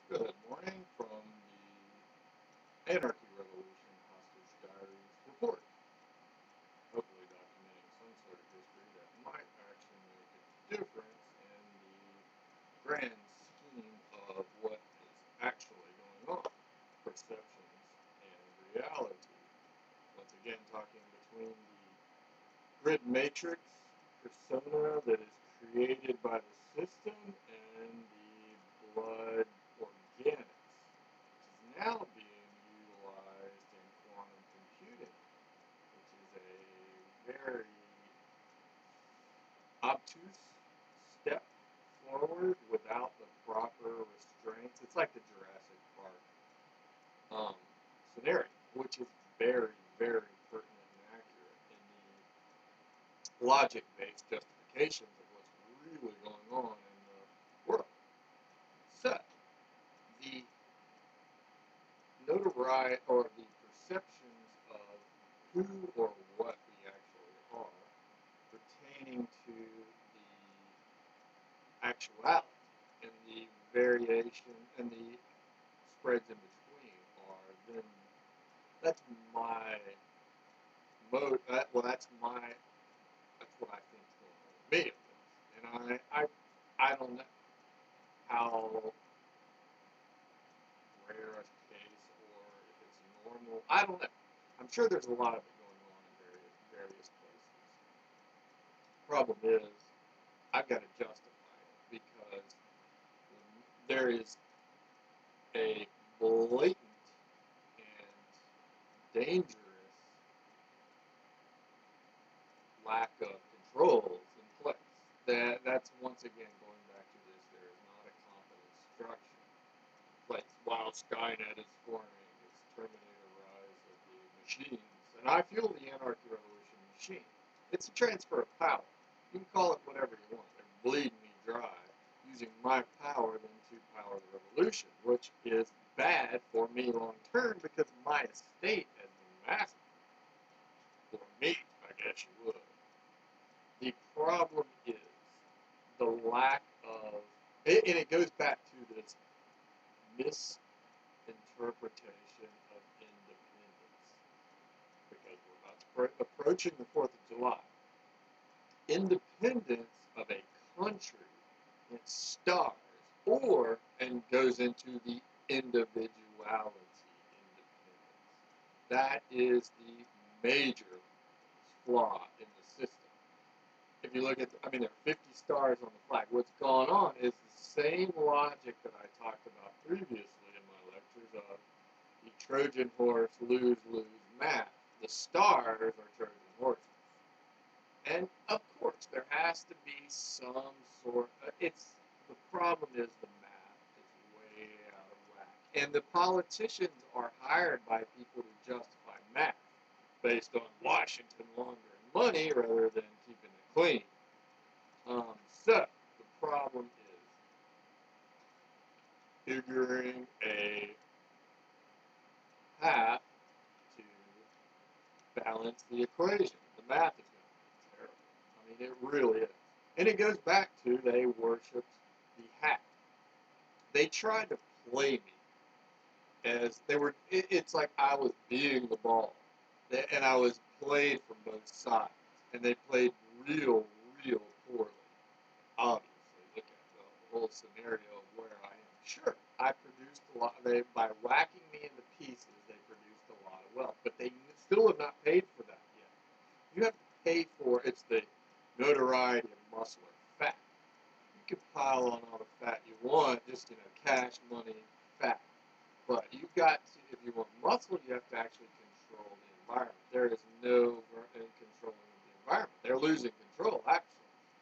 Good morning from the Anarchy Revolution Hostage Diaries report. Hopefully documenting some sort of history that might actually make a difference in the grand scheme of what is actually going on, perceptions and reality. Once again, talking between the grid matrix persona that is created by the system and the blood organics, which is now being utilized in quantum computing, which is a very obtuse step forward without the proper restraints. It's like the Jurassic Park scenario, which is very, very pertinent and accurate in the logic-based justifications of what's really going on in the world. So, the notoriety or the perceptions of who or what we actually are pertaining to the actuality and the variation and the spreads in between are then that's my mode. That's what I think is going on with me, and I don't know how rare a case or if it's normal. I don't know. I'm sure there's a lot of it going on in various places. Problem is, I've got to justify it because there is a blatant and dangerous lack of controls in place. That's once again going back to this. There is not a competent structure in place. While Skynet is forming its Terminator rise of the machines, and I feel the Anarchy Revolution machine. It's a transfer of power. You can call it whatever you want. They're bleeding me dry using my power then to power the revolution, which is bad for me long term because my estate has been massive. For me, I guess you would. The problem is the lack of, and it goes back to this misinterpretation of independence, because we're about to approaching the 4th of July. Independence of a country, it stars and goes into the individuality independence. That is the major flaw in the system. If you look at, there are 50 stars on the flag. What's gone on is the same logic that I talked about previously in my lectures of the Trojan horse, lose, math. The stars are Trojan horses. And of course, there has to be some sort of, the problem is the math is way out of whack. And the politicians are hired by people to justify math based on Washington laundering money rather than keeping it clean. So, the problem is figuring a path to balance the equation. The math is going to be terrible. It really is. And it goes back to they worshipped the hack. They tried to play me as they were, it's like I was being the ball. And I was played from both sides. And they played real poorly. Obviously, look at the whole scenario of where I am. Sure, I produced a lot. By whacking me into pieces, they produced a lot of wealth. But they still have not paid for that yet. You have to pay for, it's the notoriety of muscle or fat. You can pile on all the fat you want, just, cash, money, fat. But you've got to, if you want muscle, you have to actually control the environment. There is no controlling of the environment. They're losing control, actually.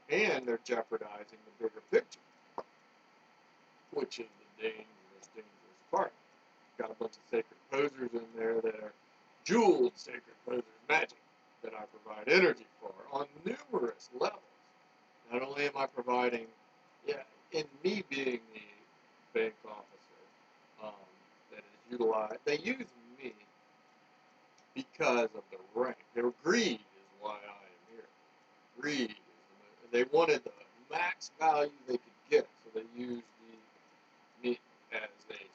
And they're jeopardizing the bigger picture, which is the dangerous part. Got a bunch of sacred posers in there that are jeweled sacred posers magic that I provide energy for on numerous levels. Not only am I providing, in me being the bank officer that is utilized, they use me because of the rank. Their greed is why I am here. Greed. They wanted the max value they could get, so they used me as a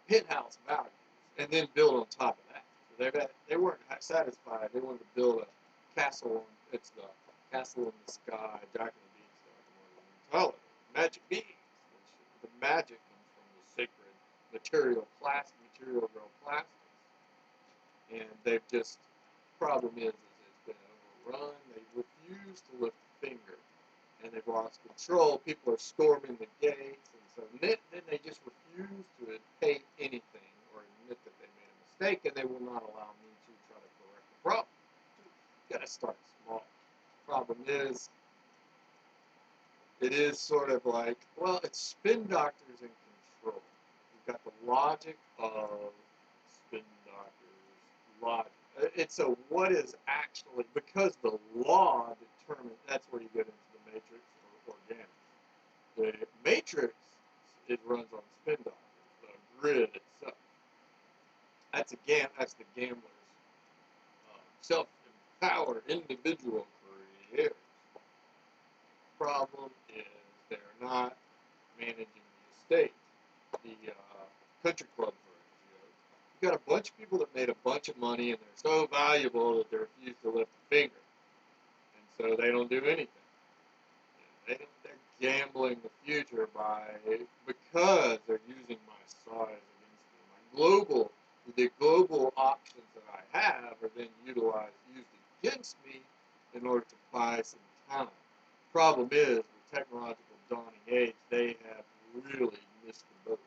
penthouse values, and then build on top of that. So they weren't satisfied. They wanted to build a castle. It's the castle in the sky, Jack and the Beanstalk, call it magic beans. Which the magic comes from the sacred material grow plastics, and they've just problem is it's been overrun. They refuse to lift a finger, and they've lost control. People are storming the gates, and so then they just refuse to pay anything or admit that they made a mistake, and they will not allow me to try to correct the problem. You got to start small. Problem is, it is sort of like, well, it's spin doctors in control. You've got the logic of spin doctors, logic. It's a what is actually, because the law determines, that's where you get into the matrix or organic. The matrix, it runs on spin doctors, the grid itself. That's the gambler's self-empowered individual creators. Problem is they're not managing the estate. The country clubs are NGOs. You've got a bunch of people that made a bunch of money and they're so valuable that they refuse to lift a finger. And so they don't do anything. They're gambling the future because they're using my size against me. The global options that I have are then used against me in order to buy some time. Problem is, with technological dawning age, they have really missed the boat.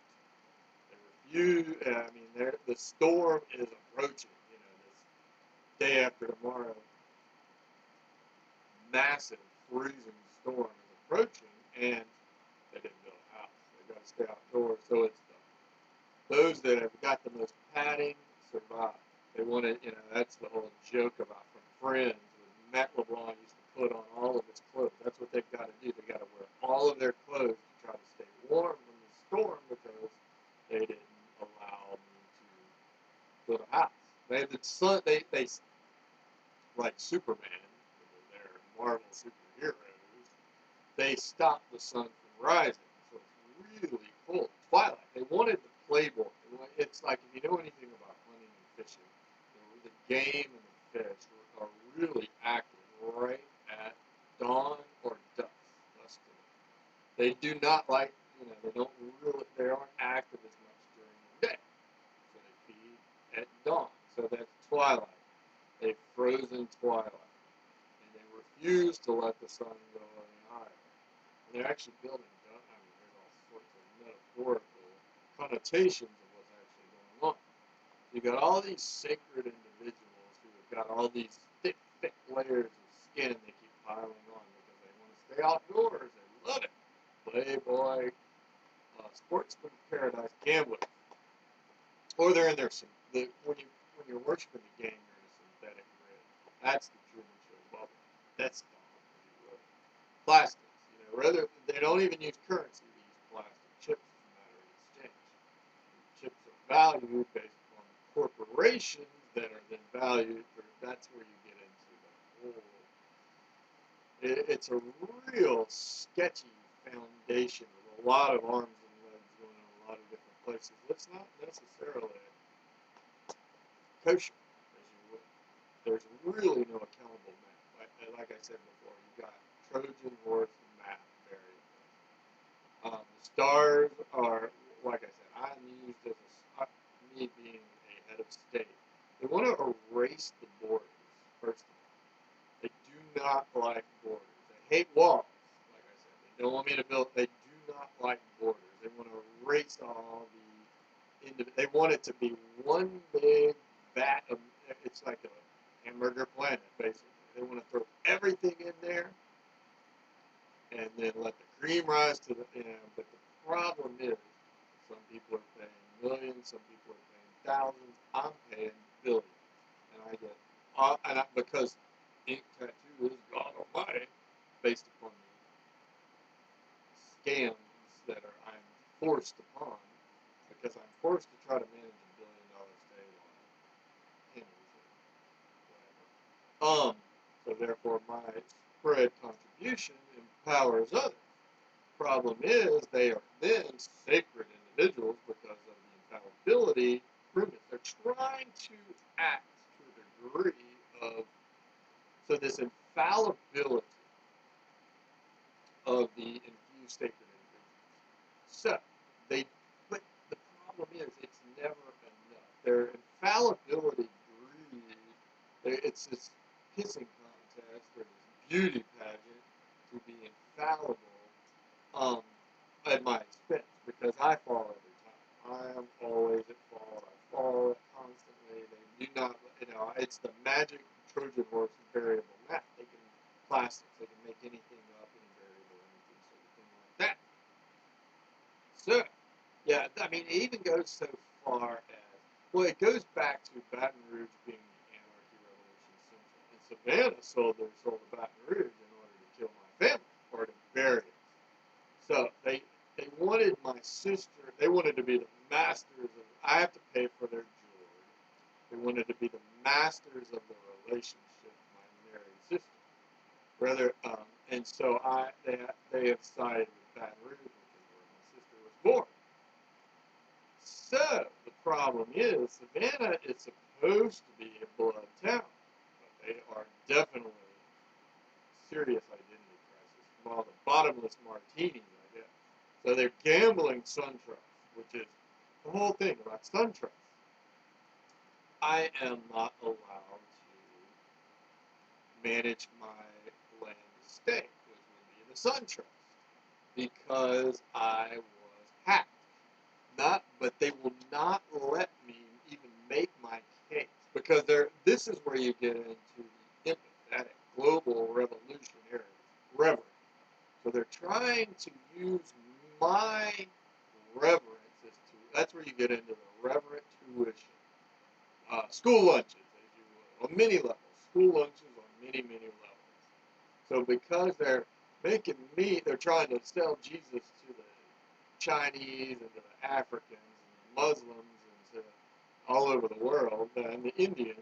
They refuse. The storm is approaching. This day after tomorrow, massive freezing storm is approaching, and they didn't build a house. They got to stay outdoors. So it's those that have got the most padding survive. They want to, that's the whole joke about from Friends. Matt LeBlanc used to put on all of his clothes. That's what they've got to do. They've got to wear all of their clothes to try to stay warm from the storm because they didn't allow me to build a house. They had the sun. They like Superman, they're Marvel superheroes. They stopped the sun from rising, so it's really cold. Twilight. They wanted the playboy. It's like if you know anything about hunting and fishing, the game and the fish are really active right at dawn or dusk. They do not like, they aren't active as much during the day. So they feed at dawn. So that's twilight. They've frozen twilight. And they refuse to let the sun go any higher. And they're actually building, there's all sorts of metaphorical connotations of what's actually going on. You've got all these sacred individuals who have got all these thick layers of skin they keep piling on because they want to stay outdoors. They love it. Playboy, sportsman paradise, gambling. Or they're in when you're worshiping the game, you're in a synthetic grid. That's the Truman Show bubble. That's plastics. Rather they don't even use currency. They use plastic chips as a matter of exchange. Chips are valued based upon corporations that are then valued. That's where you get into the whole. It's a real sketchy foundation with a lot of arms and legs going in a lot of different places. It's not necessarily kosher, as you would. There's really no accountable map. Like I said before, you've got Trojan horse and map various things. The stars are, like I said, I'm used as me being a head of state. They want to erase the borders, first of all. They do not like borders. They hate walls, like I said. They don't want me to build. They do not like borders. They want to erase all they want it to be one big vat of, it's like a hamburger planet, basically. They want to throw everything in there and then let the cream rise to the end. But the problem is, some people are paying millions, some people are paying thousands. I'm paying billions. And I get, because ink tattoo is God Almighty, based upon the scams that I'm forced upon, because I'm forced to try to manage $1 billion state on pennies or whatever. So therefore my spread contribution empowers others. Problem is, they are then sacred individuals because of the infallibility premise. They're trying to act to a degree of, so this infallibility of the infused sacred individuals. So, but the problem is, it's never enough. Their infallibility breed, it's this kissing contest or this beauty pageant to be infallible at my expense, because I fall every time. I am always at fault. I fall constantly. They do not, it's the magic Trojan horse variable math. They can plastics. They can make anything up, any variable, anything, sort of thing like that. So, yeah, I mean, it even goes so far as, well, it goes back to Baton Rouge being the anarchy revolution central. And Savannah sold their soul to Baton Rouge in order to kill my family, or to bury it. So they wanted my sister, they wanted to be the masters of, I have to pay for their jewelry. They wanted to be the masters of the relationship with my married sister. Rather, and so they have sided with Baton Rouge, which is where my sister was born. So the problem is, Savannah is supposed to be a blood town, but they are definitely serious identity crisis. Well, the bottomless martinis, I guess. So they're gambling SunTrust, which is the whole thing about SunTrust. I am not allowed to manage my land estate, which would be the SunTrust, because I was hacked. But they will not let me even make my case, because this is where you get into the empathetic global revolutionary reverence. So they're trying to use my reverence that's where you get into the reverent tuition. School lunches, as you will, on many levels. School lunches on many, many levels. So because they're making me, they're trying to sell Jesus to the Chinese and to the Africans and the Muslims and to all over the world, and the Indians,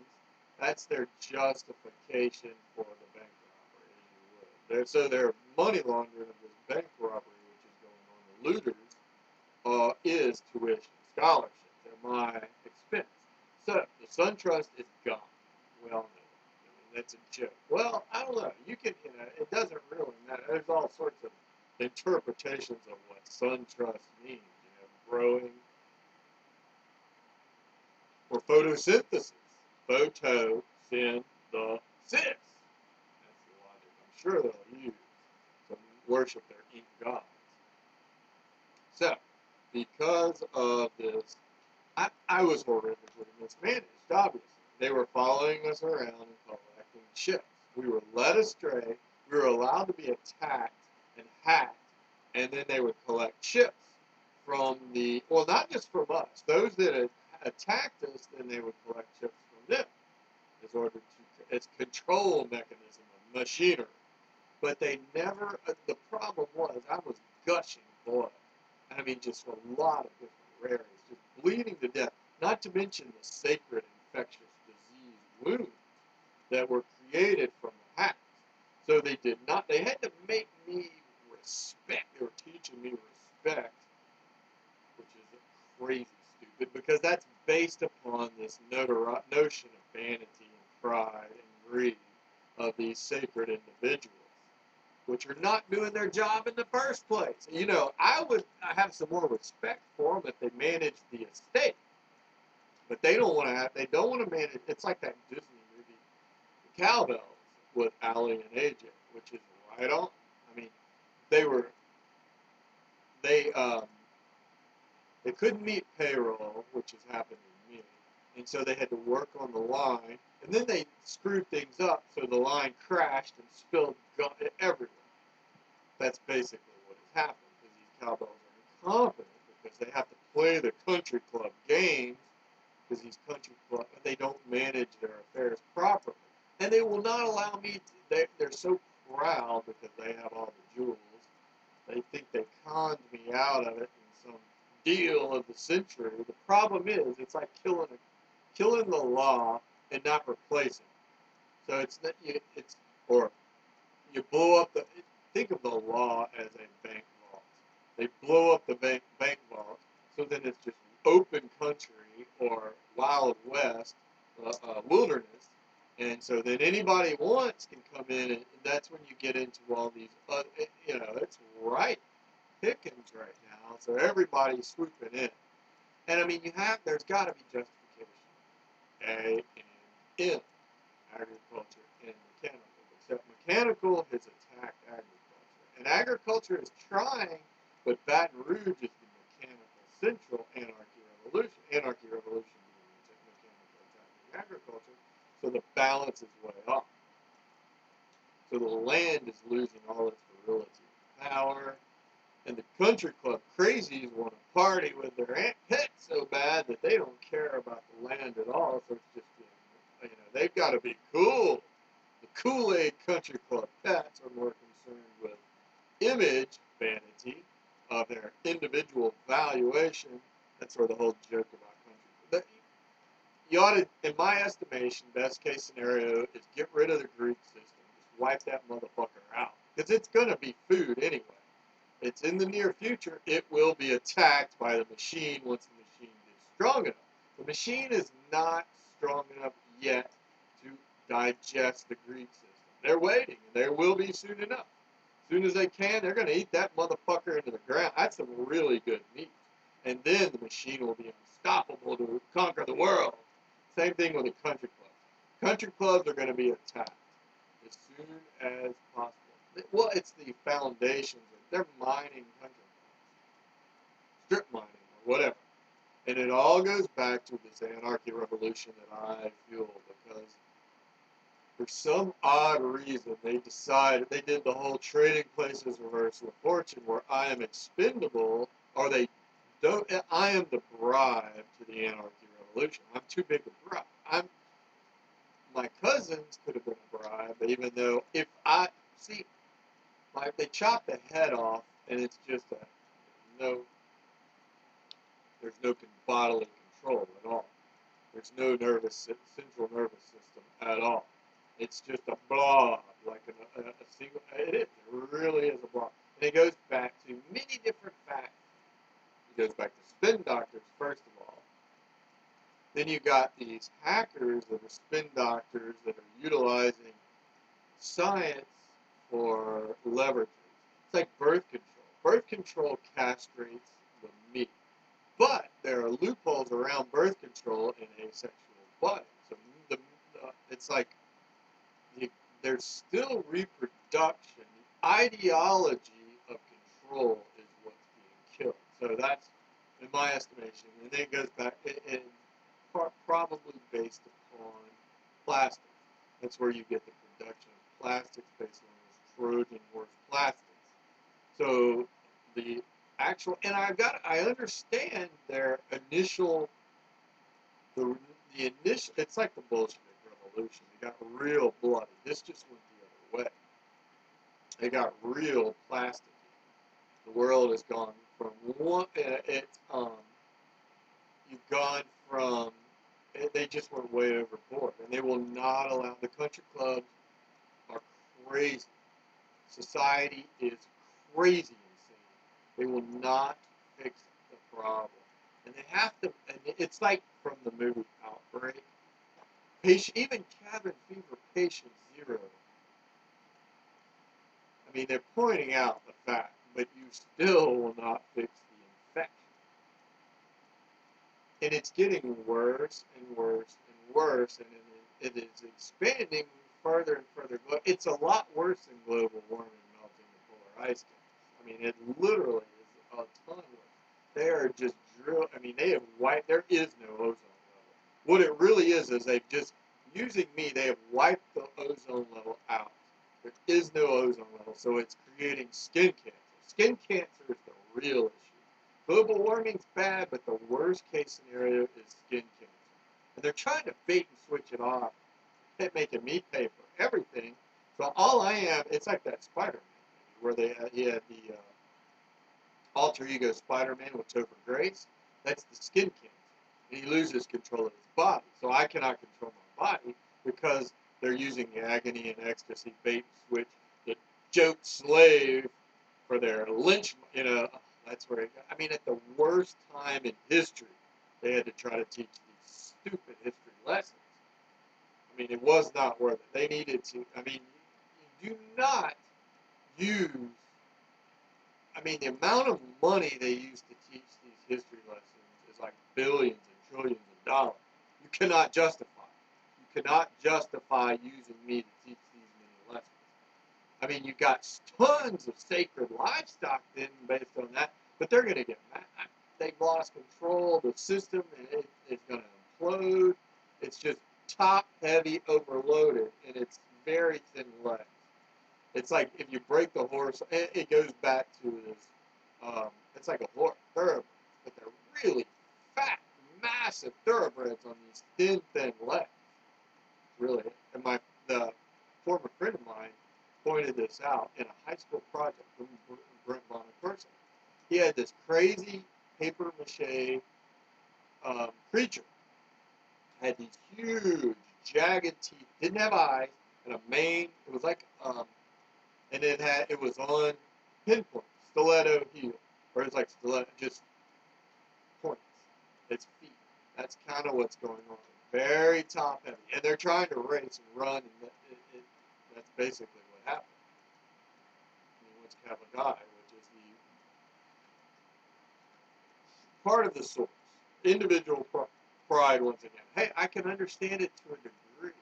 that's their justification for the bank robbery, as you would. So their money laundering of this bank robbery, which is going on, the looters, is tuition, scholarships at my expense. So the SunTrust is gone. We all know that. I mean, that's a joke. Well, I don't know. You can, it doesn't really matter. There's all sorts of interpretations of what SunTrust means. Growing for photosynthesis. Photosynthesis. That's the logic I'm sure they'll use to worship their ink gods. So, because of this, I was horrifically mismanaged, obviously. They were following us around and collecting chips. We were led astray. We were allowed to be attacked and hacked, and then they would collect chips from not just from us. Those that had attacked us, then they would collect chips from them as control mechanism of machinery. But they never, the problem was, I was gushing blood. I mean, just a lot of different rarities, just bleeding to death. Not to mention the sacred infectious disease wounds that were created from the hacks. So they had to make me respect. They were teaching me respect, which is crazy stupid, because that's based upon this notion of vanity and pride and greed of these sacred individuals, which are not doing their job in the first place. I have some more respect for them if they manage the estate, but they don't want to manage. It's like that Disney movie, The Cowbells, with Allie and AJ, which is right on. I mean, they couldn't meet payroll, which has happened to me, and so they had to work on the line, and then they screwed things up, so the line crashed and spilled everywhere. That's basically what has happened, because these cowbells are incompetent, because they have to play the country club games, because these country clubs, they don't manage their affairs properly. And they will not allow me to, they're so proud because they have all the jewels. They think they conned me out of it in some deal of the century. The problem is, it's like killing the law and not replacing it. So you blow up think of the law as a bank vault. They blow up the bank vault, so then it's just open country or Wild West wilderness. And so then anybody wants can come in, and that's when you get into all these, it's right pickings right now. So everybody's swooping in. And I mean, there's got to be justification. A and M, agriculture and mechanical. Except mechanical has attacked agriculture. And agriculture is trying, but Baton Rouge is the mechanical central anarchy revolution. Anarchy revolution being mechanical attacking agriculture. So the balance is way off. So the land is losing all its virility and power. And the country club crazies want to party with their pets so bad that they don't care about the land at all. So it's just, they've got to be cool. The Kool-Aid country club pets are more concerned with image vanity of their individual valuation. That's sort of the whole joke about country. But you ought to, in my estimation, best case scenario is get rid of the Greek system. Just wipe that motherfucker out. Because it's going to be food anyway. It's in the near future. It will be attacked by the machine once the machine is strong enough. The machine is not strong enough yet to digest the Greek system. They're waiting, and they will be soon enough. As soon as they can, they're going to eat that motherfucker into the ground. That's some really good meat. And then the machine will be unstoppable to conquer the world. Same thing with the country clubs. Country clubs are going to be attacked as soon as possible. Well, it's the foundations. They're mining country clubs. Strip mining or whatever. And it all goes back to this anarchy revolution that I fuel, because for some odd reason they decided, they did the whole trading places reversal of fortune where I am expendable, or they don't, I am the bribe to the anarchy revolution. I'm too big a bribe. My cousins could have been a bribe, even though if I, see, they chop the head off and it's just there's no bodily control at all. There's no central nervous system at all. It's just a blob, like a single, it is, it really is a blob. And it goes back to many different facts. It goes back to spin doctors, first of all. Then you got these hackers that are spin doctors that are utilizing science for leverage. It's like birth control. Birth control castrates the meat. But there are loopholes around birth control in asexual bodies. So it's like there's still reproduction. The ideology of control is what's being killed. So that's, in my estimation, and then it goes back, probably based upon plastics. That's where you get the production of plastics based on those Trojan horse plastics. So the actual, and I understand their initial, the initial, it's like the Bolshevik Revolution. They got real bloody. This just went the other way. They got real plastic. The world has gone from one, you've gone from, they just went way overboard. And they will not allow, the country clubs are crazy. Society is crazy insane. They will not fix the problem. And they have to, and it's like from the movie Outbreak. Even cabin fever PatientZero. I mean, they're pointing out the fact, but you still will not fix the infection. And it's getting worse and worse and worse, and it is expanding further and further. It's a lot worse than global warming melting the polar ice caps. I mean, it literally is a ton worse. They are just they have wiped, there is no ozone level. What it really is they've just, using me, they have wiped the ozone level out. There is no ozone level, so it's creating skin cancer. Skin cancer is the real issue. Global warming's bad, but the worst case scenario is skin cancer. And they're trying to bait and switch it off. They're making me pay for everything. So all I am, it's like that Spider-Man movie where he had the alter ego Spider-Man with Topher Grace. That's the skin cancer. And he loses control of his body. So I cannot control my body because they're using the agony and ecstasy bait and switch, the joke slave for their lynch, that's where at the worst time in history, they had to try to teach these stupid history lessons. I mean, it was not worth it. They needed to, I mean, you do not use, I mean, the amount of money they use to teach these history lessons is like billions and trillions of dollars. You cannot justify it. You cannot justify using me to teach these many lessons. I mean, you got tons of sacred livestock then based on that, but they're going to get mad. They've lost control of the system, and it's going to implode. It's just top-heavy, overloaded, and it's very thin legs. It's like if you break the horse, it goes back to this, it's like a horse, thoroughbred, but they're really fat, massive thoroughbreds on these thin legs. Really, and the former friend of mine pointed this out in a high school project from Brent Bonner. He had this crazy paper mache creature. Had these huge, jagged teeth. Didn't have eyes, and a mane. It was like, and it was on pinpoint, stiletto heel, or it's like stiletto, just points. Its feet. That's kind of what's going on. Very top heavy, and they're trying to race and run, and that's basically what happened. I mean, what's Kavagai, which is the part of the source, individual pride once again. Hey, I can understand it to a degree,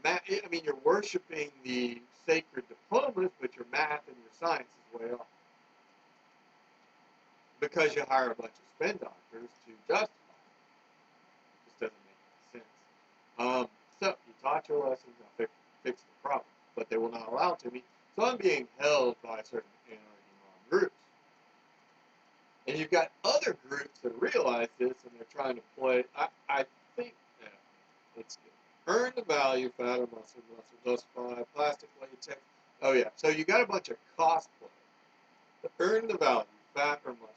but I mean, you're worshiping the sacred diplomas, but your math and your science is way off. Because you hire a bunch of spin doctors to justify it. It just doesn't make any sense. So you taught your lessons, now fix the problem, but they will not allow it to me. So I'm being held by certain anarchy mob groups. And you've got other groups that realize this, and they're trying to play. I think that it's good. Earn the value, fat or muscle, justify, plastic, latex. Oh yeah. So you got a bunch of cosplay. To earn the value, fat or muscle.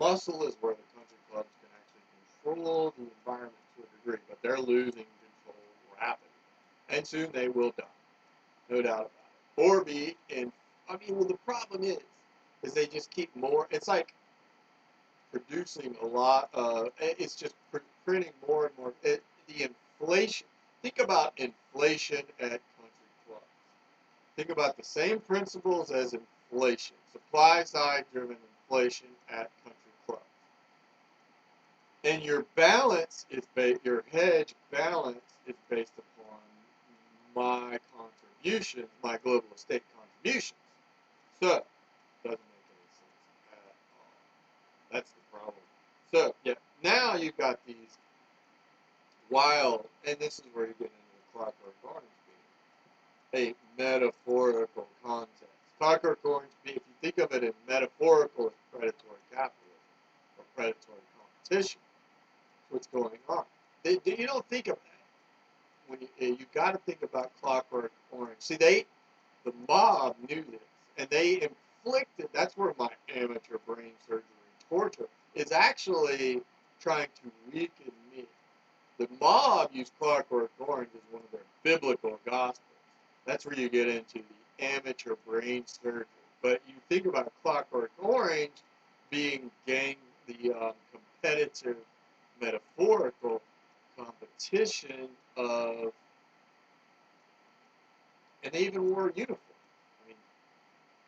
Muscle is where the country clubs can actually control the environment to a degree, but they're losing control rapidly. And soon they will die. No doubt about it. Or be in, I mean, well, the problem is they just keep more, it's like producing a lot of, it's just printing more and more, the inflation. Think about inflation at country clubs. Think about the same principles as inflation, supply side driven inflation at country clubs. And your balance is your hedge balance is based upon my contributions, my global estate contributions. So, doesn't make any sense at all. That's the problem. So, yeah, now you've got these wild, and this is where you get into the Clockwork Orange being a metaphorical context. Clockwork Orange being, if you think of it in metaphorical, as predatory capitalism or predatory competition, what's going on. You don't think of that. When you got to think about Clockwork Orange. See, the mob knew this, and they inflicted. That's where my amateur brain surgery torture is actually trying to weaken me. The mob used Clockwork Orange as one of their biblical gospels. That's where you get into the amateur brain surgery. But you think about Clockwork Orange being the competitive, metaphorical competition of, and they even wore a uniform. I mean,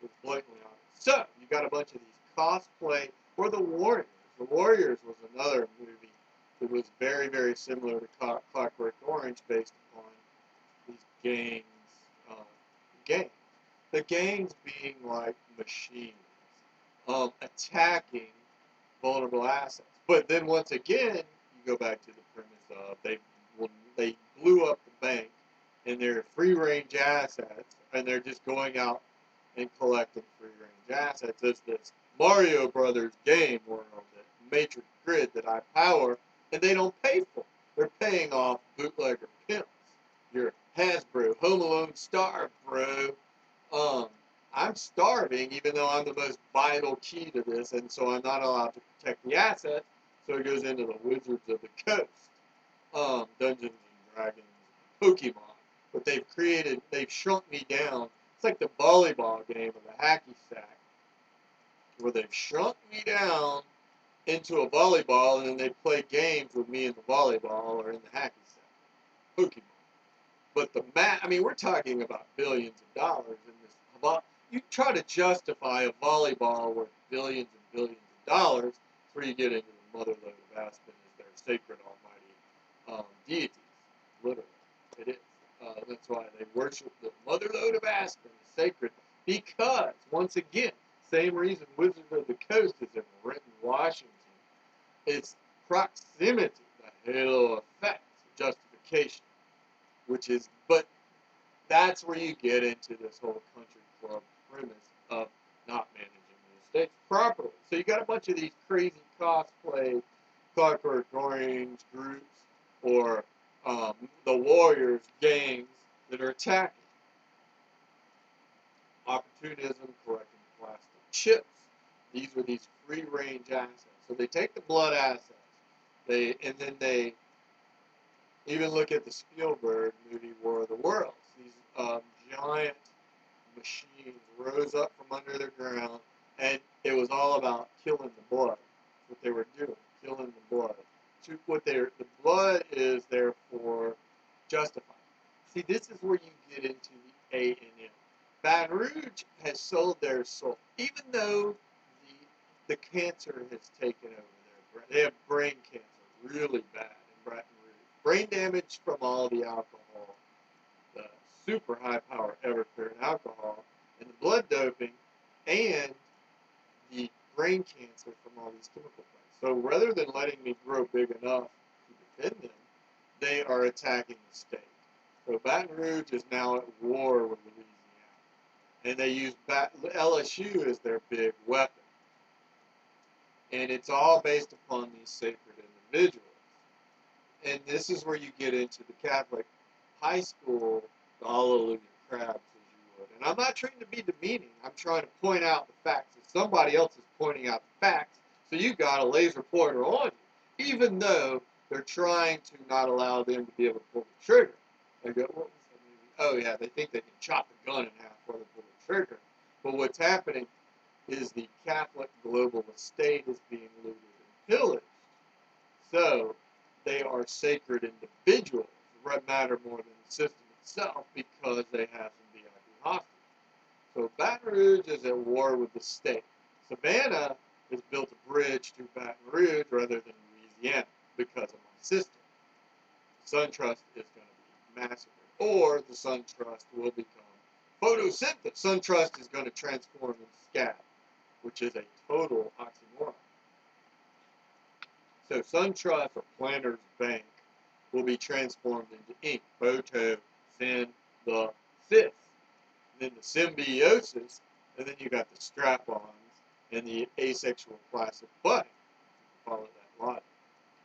it was blatantly honest. So, you got a bunch of these cosplay, or the Warriors. The Warriors was another movie that was very, very similar to Clockwork Orange, based upon these gangs. The gangs being like machines, attacking vulnerable assets. But then once again, you go back to the premise of they blew up the bank, and they're free-range assets, and they're just going out and collecting free-range assets. It's this Mario Brothers game world, that matrix grid that I power, and they don't pay for it. They're paying off bootlegger pimps. You're Hasbro, Home Alone starved, bro. I'm starving, even though I'm the most vital key to this, and so I'm not allowed to protect the assets, so it goes into the Wizards of the Coast, Dungeons and Dragons, Pokemon. But they've shrunk me down. It's like the volleyball game of the hacky sack, where they've shrunk me down into a volleyball, and then they play games with me in the volleyball or in the hacky sack, Pokemon. But the I mean, we're talking about billions of dollars in this. You try to justify a volleyball worth billions and billions of dollars, where you get into the mother lode of Aspen as their sacred almighty deities. Literally, it is. That's why they worship the mother lode of Aspen as sacred, because, once again, same reason Wizards of the Coast is in Renton, Washington. It's proximity, the halo effect, justification, which is, but that's where you get into this whole country club premise of not managing the estates properly. So you got a bunch of these crazy cosplay, Clockwork Orange groups, or the Warriors gangs that are attacking. Opportunism, collecting plastic chips. These are these free-range assets. So they take the blood assets, and then they even look at the Spielberg movie War of the Worlds. These giant machines rose up from under the ground, and it was all about killing the blood. What they were doing, killing the blood. The blood is therefore justified. See, this is where you get into the A&M. Baton Rouge has sold their soul, even though the cancer has taken over there. They have brain cancer really bad in Baton Rouge. Brain damage from all the alcohol, the super high power Everclear and alcohol, and the blood doping, and the brain cancer from all these chemical plants. So rather than letting me grow big enough to defend them, they are attacking the state. So Baton Rouge is now at war with Louisiana, and they use LSU as their big weapon. And it's all based upon these sacred individuals. And this is where you get into the Catholic high school, the hallelujah crabs, as you would. And I'm not trying to be demeaning. I'm trying to point out the facts. If somebody else is pointing out the facts, so you got a laser pointer on you, even though they're trying to not allow them to be able to pull the trigger. They go, what was that movie? Oh yeah, they think they can chop the gun in half before they pull the trigger. But what's happening is the Catholic global estate is being looted and pillaged. So they are sacred individuals that matter more than the system itself, because they have some VIP hostages. So Baton Rouge is at war with the state. Savannah has built a bridge to Baton Rouge rather than Louisiana because of my sister. SunTrust is going to be massacred, or the SunTrust will become photosynthesis. SunTrust is going to transform into scab, which is a total oxymoron. So SunTrust, or Planters Bank, will be transformed into ink, photo, syn, the fifth. Then the symbiosis, and then you got the strap-ons and the asexual plastic button. Follow that logic.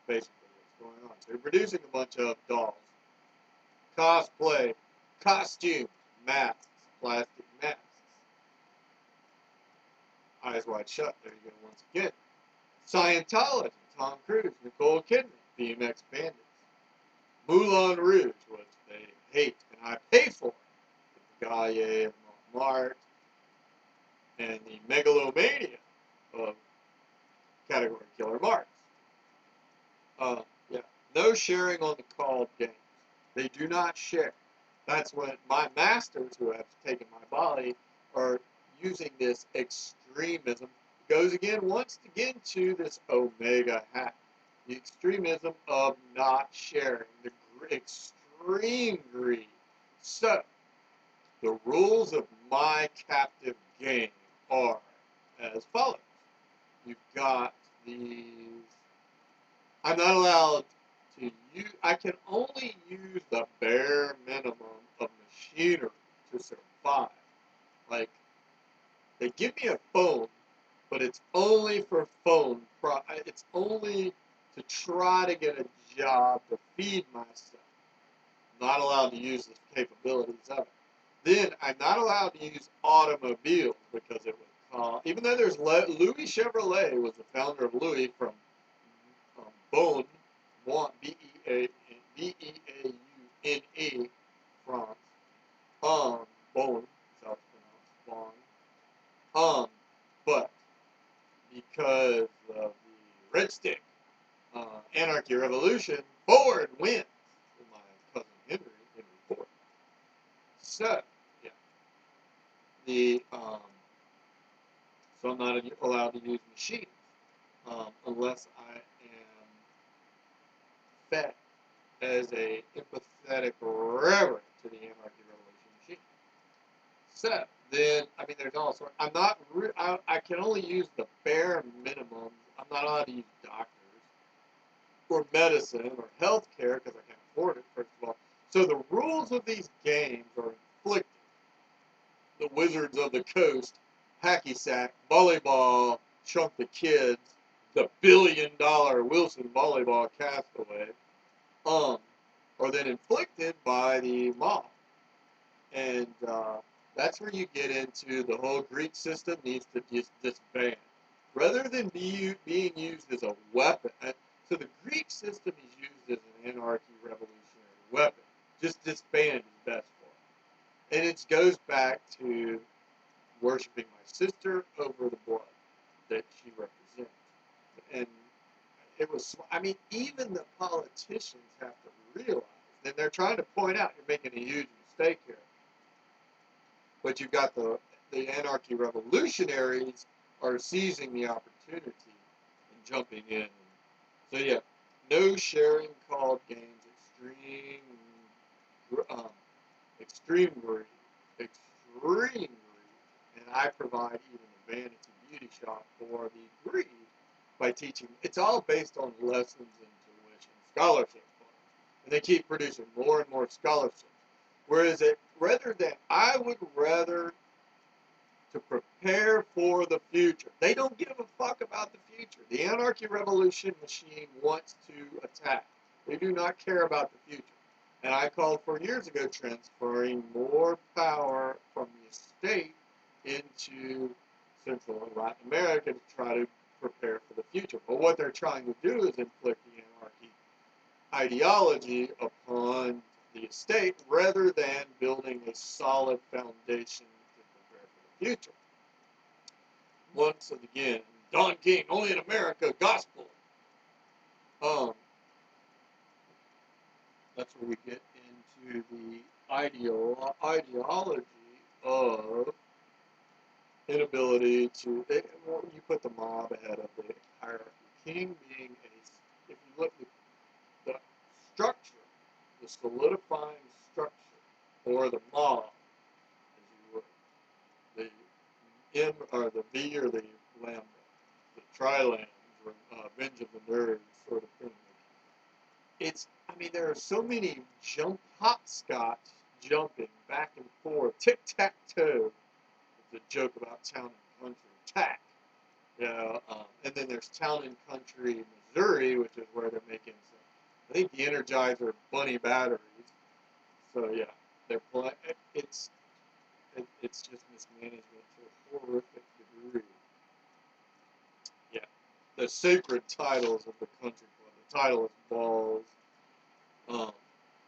Basically what's going on. So you're producing a bunch of dolls, cosplay, costumes, masks, plastic masks. Eyes wide shut. There you go once again. Scientology, Tom Cruise, Nicole Kidman, BMX Bandits. Moulin Rouge, which they hate and I pay for. The Galle and Montmartre, and the megalomania of category killer marks. Yeah, no sharing on the called games. They do not share. That's what my masters, who have taken my body, are using this extremism. It goes again, once again, to this Omega hack. The extremism of not sharing, the extreme greed. So, the rules of my captive game are as follows. You've got these. I'm not allowed to use. I can only use the bare minimum of machinery to survive. Like, they give me a phone, but it's only for phone. It's only to try to get a job to feed myself. I'm not allowed to use the capabilities of it. Then I'm not allowed to use automobiles because it was called, even though there's Louis Chevrolet was the founder of Louis from Beaune, B-E-A-U-N-E, France. Beaune, so it's pronounced Beaune. But because of the red stick. Anarchy Revolution, forward wins. With my cousin Henry Ford. So, yeah. So I'm not allowed to use machines unless I am fed as a empathetic reverend to the Anarchy Revolution machine. So then, I mean, there's all sorts. I can only use the bare minimum. I'm not allowed to use doctors or medicine or healthcare because I can't afford it, first of all. So the rules of these games are inflicted. The Wizards of the Coast, hacky sack, volleyball, chunk the kids, the billion-dollar Wilson volleyball castaway, are then inflicted by the mob. And that's where you get into the whole Greek system needs to just disband. Rather than being used as a weapon, so the Greek system is used as an anarchy revolutionary weapon. Just disband is best for it. And it goes back to worshiping my sister over the blood that she represents. And it was, I mean, even the politicians have to realize, and they're trying to point out, you're making a huge mistake here. But you've got the anarchy revolutionaries are seizing the opportunity and jumping in. So yeah, no sharing called games, extreme greed, and I provide even a vanity beauty shop for the greed by teaching. It's all based on lessons in tuition, scholarship funds, and they keep producing more and more scholarships. Whereas I would rather to prepare for the future. They don't give a fuck about the future. The anarchy revolution machine wants to attack. They do not care about the future. And I called for years ago transferring more power from the state into Central and Latin America to try to prepare for the future. But what they're trying to do is inflict the anarchy ideology upon the estate rather than building a solid foundation to prepare for the future. Once again, Don King, only in America, gospel. That's where we get into the ideology of inability to. You put the mob ahead of the hierarchy. King being if you look at the structure, the solidifying structure, or the mob, as you would, the M or the V or the lambda, the trilambs or Revenge of the Nerds sort of thing. There are so many hopscotch jumping back and forth, tic-tac-toe. It's a joke about Town and Country, tack. And then there's Town and Country, Missouri, which is where they're making some, I think the Energizer bunny batteries. So yeah, they're playing. It's just mismanagement to a horrific degree. Yeah, the sacred titles of the country club. The title is balls.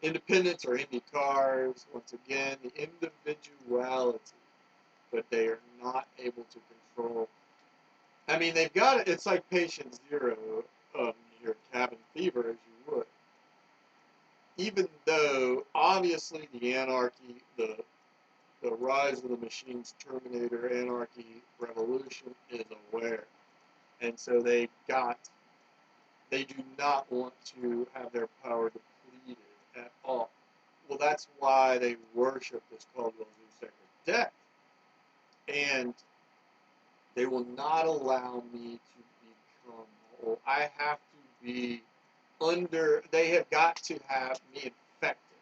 Independence or Indy cars. Once again, the individuality, but they are not able to control. I mean, they've got it. It's like PatientZero, your cabin fever, as you would. Even though obviously the anarchy, the rise of the machines, Terminator, anarchy, revolution is aware, and so they do not want to have their power depleted at all. Well, that's why they worship this Caldwell Zoo Sacred Death. And they will not allow me to become whole. I have to be they have got to have me infected.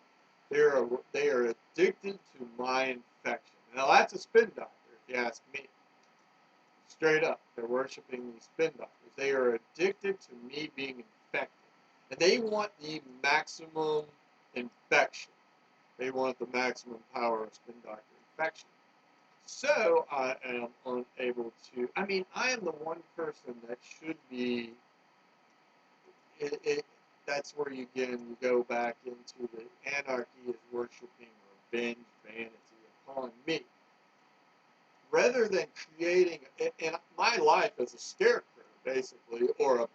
They are addicted to my infection. Now, that's a spin doctor, if you ask me. Straight up, they're worshiping these spin doctors. They are addicted to me being infected. And they want the maximum infection. They want the maximum power of spin doctor infection. So I am unable to. I am the one person that should be. That's where you go back into the anarchy is worshiping revenge, vanity upon me. Rather than creating, and my life as a scarecrow, basically, or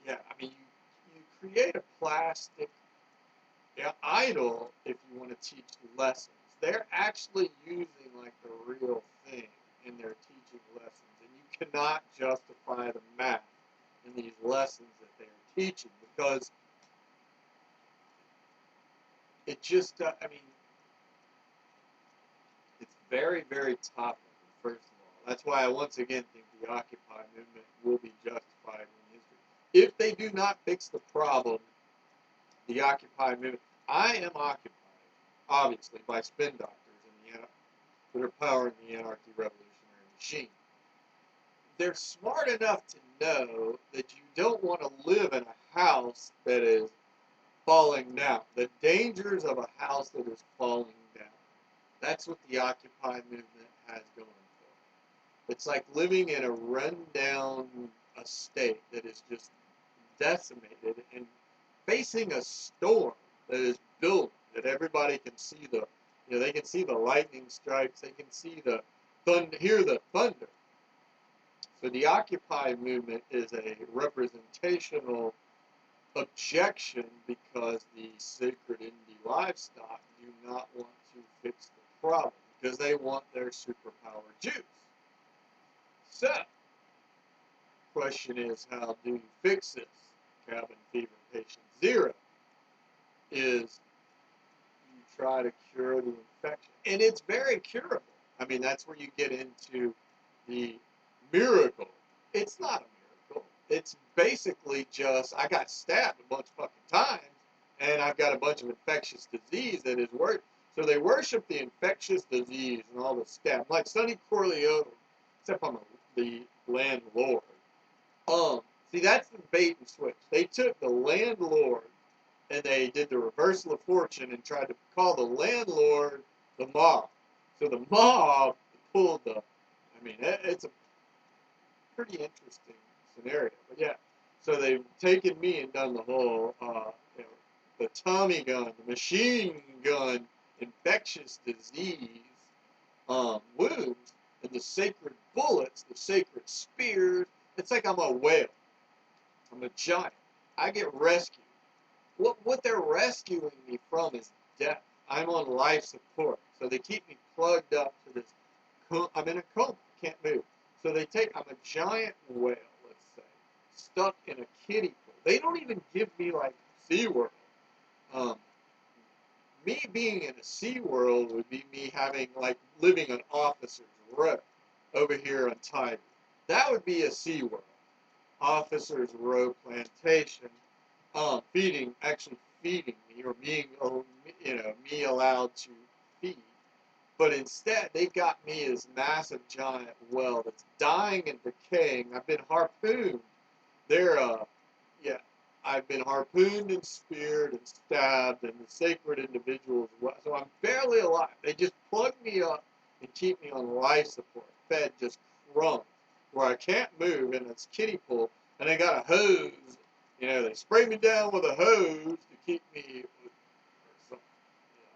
yeah, I mean, you create a plastic idol if you want to teach lessons. They're actually using like the real thing in their teaching lessons, and you cannot justify the math in these lessons that they are teaching because it just, I mean, it's very, very top level, first of all. That's why I once again think the Occupy movement will be justified in history. If they do not fix the problem, the Occupy movement, I am occupied, obviously, by spin doctors that are powering the anarchy revolutionary machine. They're smart enough to know that you don't want to live in a house that is falling down. The dangers of a house that is falling down. That's what the Occupy movement has going for. It's like living in a rundown estate that is just decimated and facing a storm that is building, that everybody can see the, they can see the lightning strikes, they can see the hear the thunder. So the Occupy movement is a representational objection because the sacred indie livestock do not want to fix the problem because they want their superpower juice. So, question is, how do you fix this? Cabin fever PatientZero is you try to cure the infection, and it's very curable. I mean, that's where you get into the miracle. It's not a miracle. It's basically just, I got stabbed a bunch of fucking times, and I've got a bunch of infectious disease that is worse. So they worship the infectious disease and all the stab. Like Sonny Corleone, except I'm the landlord. See, that's the bait and switch. They took the landlord and they did the reversal of fortune and tried to call the landlord the mob. So the mob pulled the, I mean, it's a pretty interesting scenario. But yeah, so they've taken me and done the whole, the Tommy gun, the machine gun, infectious disease wounds, and the sacred bullets, the sacred spears. It's like I'm a whale. I'm a giant. I get rescued. What they're rescuing me from is death. I'm on life support. So they keep me plugged up to this. I'm in a coma. Can't move. So they take, I'm a giant whale, let's say, stuck in a kiddie pool. They don't even give me like SeaWorld. Me being in a SeaWorld would be me having, like, living on Officer's Row over here on Tiger. That would be a SeaWorld. Officer's Row plantation, actually feeding me, or being, me allowed to feed. But instead, they got me as massive giant whale that's dying and decaying. I've been harpooned. I've been harpooned and speared and stabbed, and the sacred individuals. So I'm barely alive. They just plug me up and keep me on life support, fed just crumbs, where I can't move in this kiddie pool, and they got a hose. They spray me down with a hose to keep me, or something.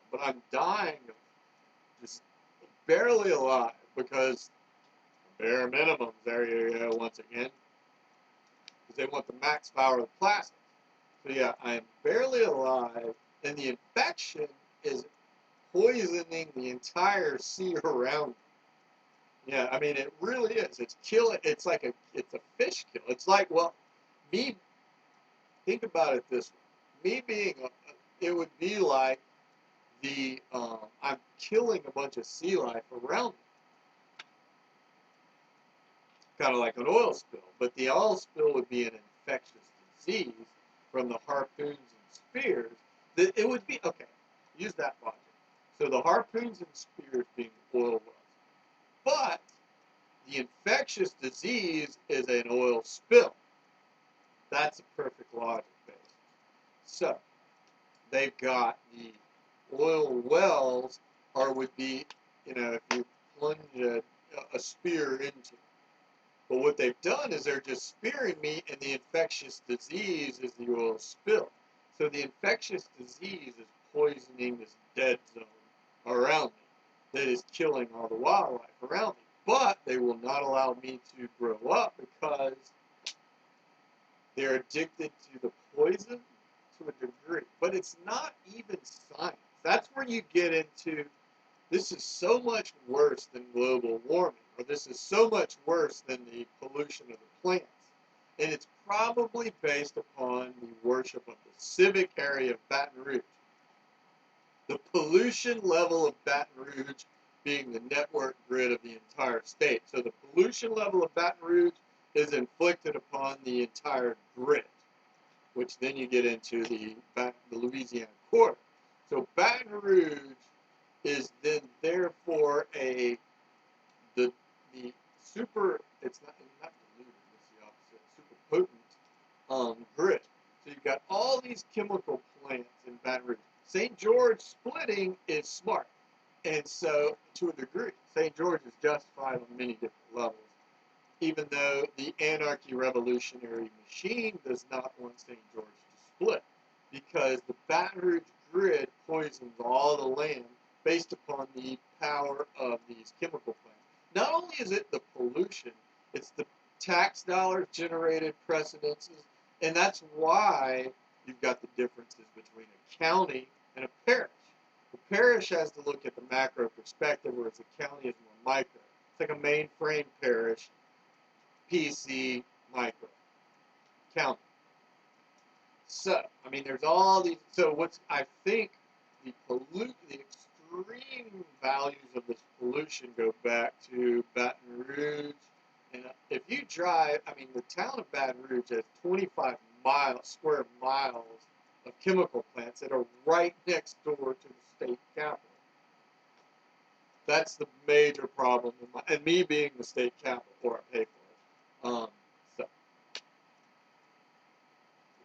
But I'm dying of just barely alive because bare minimums there you go once again, because they want the max power of the plastic. So yeah, I am barely alive, and the infection is poisoning the entire sea around me. Yeah, I mean, it really is. It's killing. It's like it's a fish kill. It's like, well, me. Think about it this way. Me being, it would be like I'm killing a bunch of sea life around me. Kind of like an oil spill, but the oil spill would be an infectious disease from the harpoons and spears. It would be, okay, use that logic. So the harpoons and spears being oil wells. But the infectious disease is an oil spill. That's a perfect logic base. So they've got the oil wells, or would be, if you plunge a spear into it. But what they've done is they're just spearing me, and the infectious disease is the oil spill. So the infectious disease is poisoning this dead zone around me that is killing all the wildlife around me. but they will not allow me to grow up because they're addicted to the poison to a degree. But it's not even science. That's where you get into, this is so much worse than global warming, or this is so much worse than the pollution of the plants. And it's probably based upon the worship of the civic area of Baton Rouge. The pollution level of Baton Rouge being the network grid of the entire state. So the pollution level of Baton Rouge is inflicted upon the entire grid, which then you get into the Louisiana quarter. So Baton Rouge is then therefore the super, it's not diluted, it's the opposite, super potent grid. So you've got all these chemical plants in Baton Rouge. St. George splitting is smart. And so, to a degree, St. George is justified on many different levels, even though the anarchy revolutionary machine does not want St. George to split, because the Baton Rouge grid poisons all the land based upon the power of these chemical plants. Not only is it the pollution, it's the tax dollars generated precedences, and that's why you've got the differences between a county and a parish. The parish has to look at the macro perspective, whereas the county is more micro. It's like a mainframe parish, PC, micro, county. So, I mean, there's all these. So, I think the extreme values of this pollution go back to Baton Rouge. And if you drive, I mean, the town of Baton Rouge has 25 square miles of chemical plants that are right next door to the state capital. That's the major problem, and me being the state capital, or I pay for it. So, the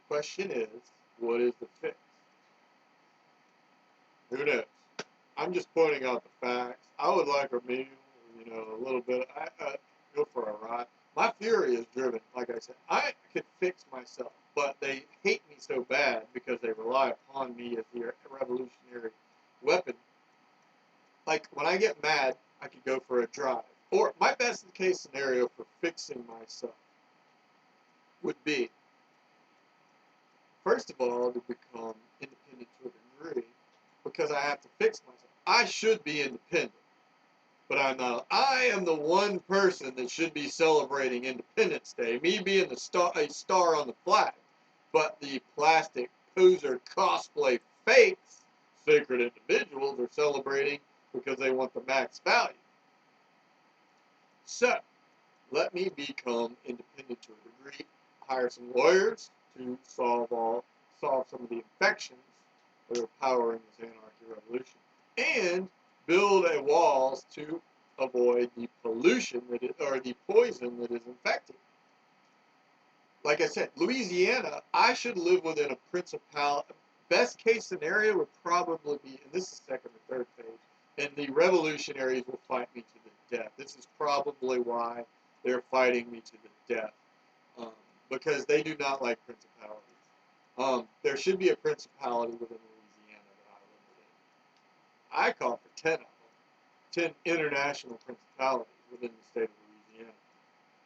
question is, what is the fix? Who knows? I'm just pointing out the facts. I would like a meal, a little bit. I go for a ride. My fury is driven, like I said. I could fix myself, but they hate me so bad because they rely upon me as their revolutionary weapon. Like, when I get mad, I could go for a drive. Or my best case scenario for fixing myself would be, first of all, to become independent to a degree, because I have to fix myself. I should be independent, but I'm not. I am the one person that should be celebrating Independence Day, me being a star on the flag, but the plastic poser cosplay fakes, sacred individuals, are celebrating because they want the max value. So, let me become independent to a degree, hire some lawyers to solve some of the infections that are powering this anarchy revolution, and build a walls to avoid the pollution or the poison that is infecting. Like I said, Louisiana, I should live within a principality. Best case scenario would probably be, and this is second or third page, and the revolutionaries will fight me to the death. This is probably why they're fighting me to the death, because they do not like principalities. There should be a principality within Louisiana that I live within. I call for 10 of them, 10 international principalities within the state of Louisiana.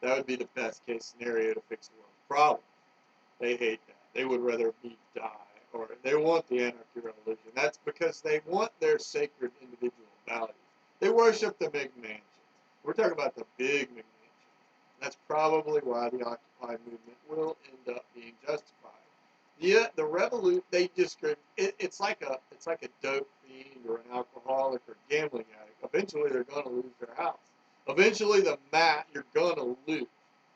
That would be the best case scenario to fix the world's problems. They hate that. They would rather me die, or they want the anarchy revolution. That's because they want their sacred individual values. They worship the McMansions. We're talking about the big McMansions. That's probably why the Occupy movement will end up being justified. Yeah, the revolution, it's like a dope fiend or an alcoholic or gambling addict. Eventually they're going to lose their house. Eventually you're going to lose.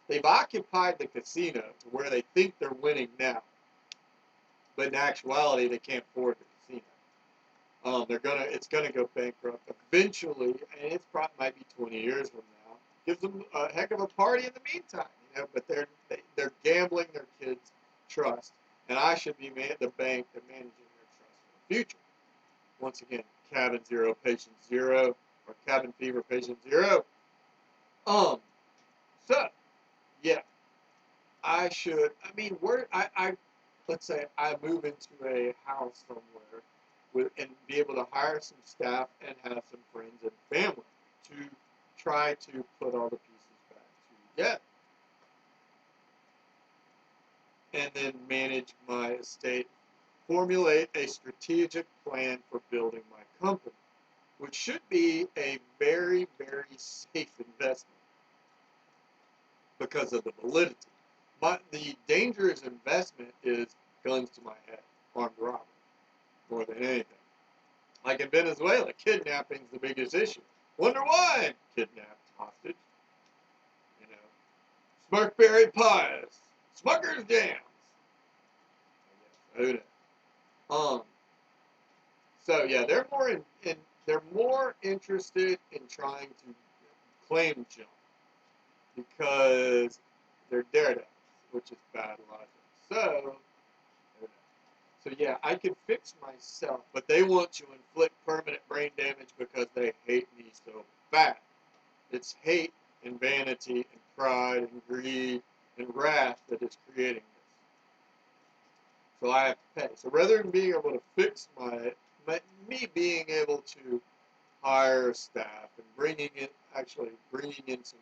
They've occupied the casino to where they think they're winning now. But in actuality, they can't afford the casino. It's gonna go bankrupt eventually, and it might be 20 years from now. Gives them a heck of a party in the meantime, But they're gambling their kids' trust, and I should be the bank that managing their trust for the future. Once again, CabinZero, PatientZero, or cabinfever, PatientZero. So, yeah, I should. I mean, let's say I move into a house somewhere and be able to hire some staff and have some friends and family to try to put all the pieces back together. And then manage my estate. Formulate a strategic plan for building my company, which should be a very, very safe investment because of the validity. The dangerous investment is guns to my head, armed robbery, more than anything. Like in Venezuela, kidnapping is the biggest issue. Wonder why? Kidnapped, hostage. You know, Smirkberry pies, Smucker's jams. Who knows? So yeah, they're more interested in trying to claim jump because they're daredevils, which is bad logic. So yeah, I can fix myself, but they want to inflict permanent brain damage because they hate me so bad. It's hate and vanity and pride and greed and wrath that is creating this. So I have to pay. So rather than being able to fix me being able to hire staff and bringing in some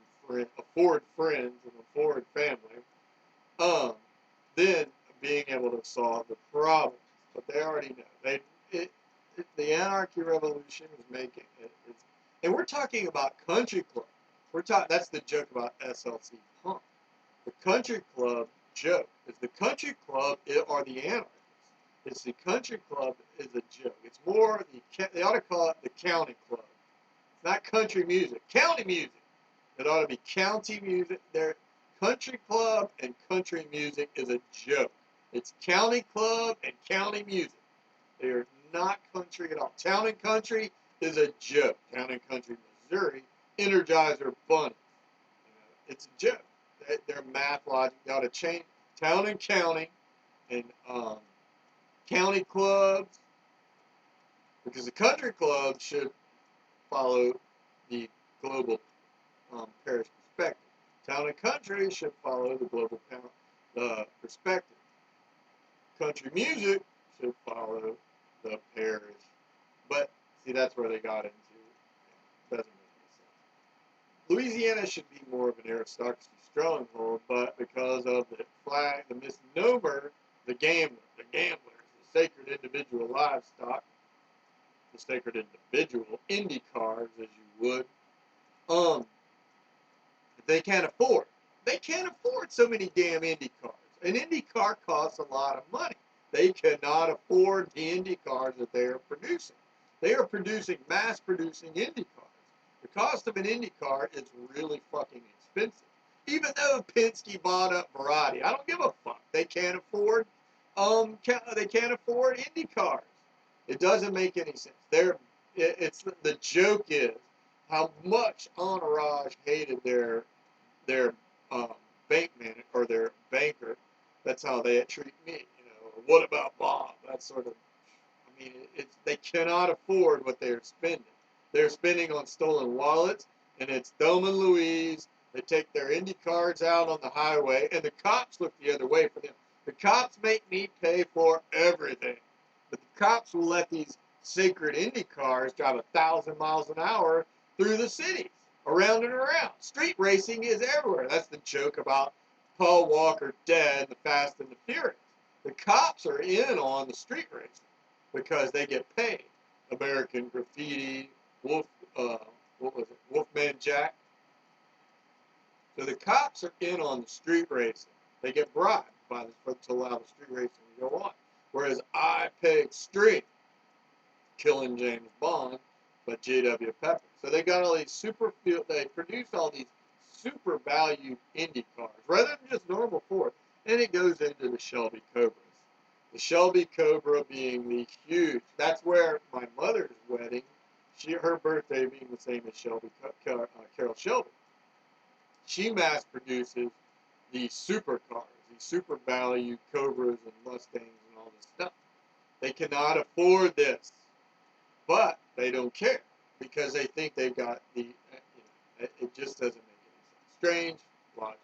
afford friends and afford family, then being able to solve the problems. But they already know. The anarchy revolution is making it. And we're talking about country club. That's the joke about SLC Punk. The country club joke is the country club are the anarchists. It's the country club is a joke. It's more they ought to call it the county club. It's not country music. County music. It ought to be county music. Their country club and country music is a joke. It's county club and county music. They are not country at all. Town and country is a joke. Town and country, Missouri, Energizer Bunny. It's a joke. Their math logic ought to change. Town and county and county clubs, because the country club should follow the global parish perspective. Town and country should follow the global perspective. Country music should follow the parish. But, see, that's where they got into. Doesn't make any sense. Louisiana should be more of an aristocracy stronghold, but because of the flag, the misnomer, the gamblers, the sacred individual livestock, the sacred individual Indy cars, as you would, they can't afford. They can't afford so many damn Indy cars. An Indy car costs a lot of money. They cannot afford the Indy cars that they are producing. They are mass-producing Indy cars. The cost of an Indy car is really fucking expensive. Even though Penske bought up Variety, I don't give a fuck. They can't afford Indy cars. It doesn't make any sense. The joke is how much Entourage hated their bank manager or their banker. That's how they treat me. What about Bob? That sort of. I mean, they cannot afford what they're spending. They're spending on stolen wallets, and it's Thelma and Louise. They take their Indy cards out on the highway, and the cops look the other way for them. The cops make me pay for everything. But the cops will let these sacred Indy cars drive 1,000 miles an hour through the cities, around and around. Street racing is everywhere. That's the joke about Paul Walker dead, the Fast and the Furious. The cops are in on the street racing because they get paid. American Graffiti, Wolfman Jack. So the cops are in on the street racing. They get bribed to allow the street racing to go on. Whereas I pay extreme, killing James Bond, but J.W. Pepper. So they got all these they produce all these super valued Indy cars, rather than just normal Ford. And it goes into the ShellBee Cobras. The ShellBee Cobra being the huge, that's where my mother's wedding, her birthday being the same as Carol Shelby. She mass produces these supercars, these super valued Cobras and Mustangs and all this stuff. They cannot afford this, but they don't care because they think they've got it just doesn't make any sense. Strange logic.